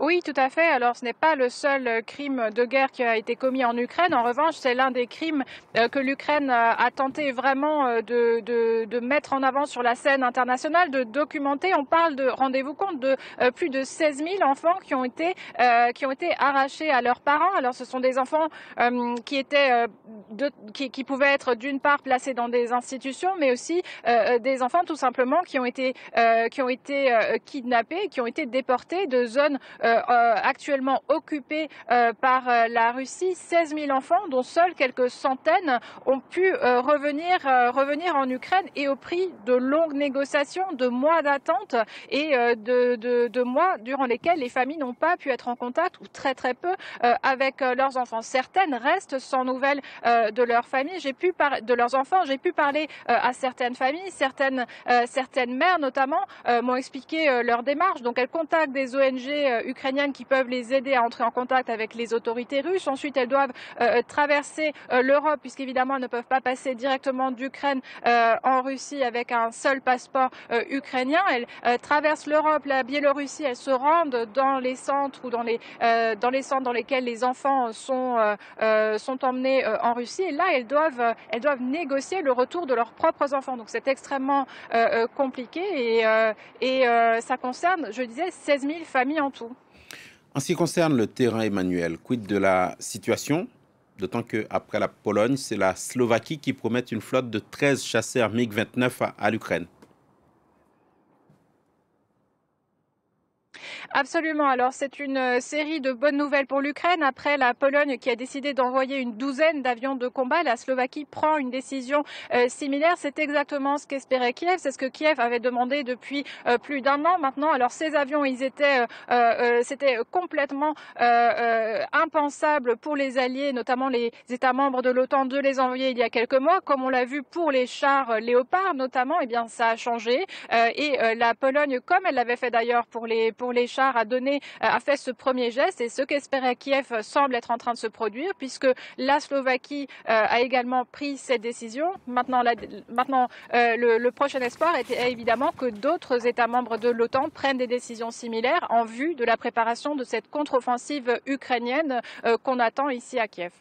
Oui, tout à fait. Alors, ce n'est pas le seul crime de guerre qui a été commis en Ukraine. En revanche, c'est l'un des crimes que l'Ukraine a tenté vraiment de mettre en avant sur la scène internationale, de documenter. On parle de, rendez-vous compte, de plus de 16 000 enfants qui ont été arrachés à leurs parents. Alors, ce sont des enfants qui pouvaient être d'une part placés dans des institutions, mais aussi des enfants tout simplement qui ont été kidnappés, qui ont été déportés de zones actuellement occupées par la Russie. 16 000 enfants, dont seuls quelques centaines ont pu revenir en Ukraine, et au prix de longues négociations, de mois d'attente et de mois durant lesquels les familles n'ont pas pu être en contact, ou très très peu, avec leurs enfants. Certaines restent sans nouvelles de leurs familles, de leurs enfants. J'ai pu parler à certaines familles, certaines mères notamment m'ont expliqué leur démarche. Donc elles contactent des ONG ukrainiennes qui peuvent les aider à entrer en contact avec les autorités russes. Ensuite, elles doivent traverser l'Europe, puisqu'évidemment elles ne peuvent pas passer directement d'Ukraine en Russie avec un seul passeport ukrainien. Elles traversent l'Europe, la Biélorussie, elles se rendent dans les centres ou dans les centres dans lesquels les enfants sont emmenés en Russie. Et là, elles doivent négocier le retour de leurs propres enfants. Donc c'est extrêmement compliqué et ça concerne, je disais, 16 000 familles en tout. En ce qui concerne le terrain, Emmanuel, quid de la situation? D'autant qu'après la Pologne, c'est la Slovaquie qui promet une flotte de 13 chasseurs MiG-29 à l'Ukraine. Absolument. Alors c'est une série de bonnes nouvelles pour l'Ukraine. Après la Pologne qui a décidé d'envoyer une douzaine d'avions de combat, la Slovaquie prend une décision similaire. C'est exactement ce qu'espérait Kiev. C'est ce que Kiev avait demandé depuis plus d'un an maintenant. Alors ces avions, c'était complètement impensable pour les alliés, notamment les États membres de l'OTAN, de les envoyer il y a quelques mois. Comme on l'a vu pour les chars Léopard notamment, eh bien ça a changé. La Pologne, comme elle l'avait fait d'ailleurs pour les chars, a fait ce premier geste, et ce qu'espérait Kiev semble être en train de se produire, puisque la Slovaquie a également pris cette décision. Maintenant, le prochain espoir est évidemment que d'autres États membres de l'OTAN prennent des décisions similaires en vue de la préparation de cette contre-offensive ukrainienne qu'on attend ici à Kiev.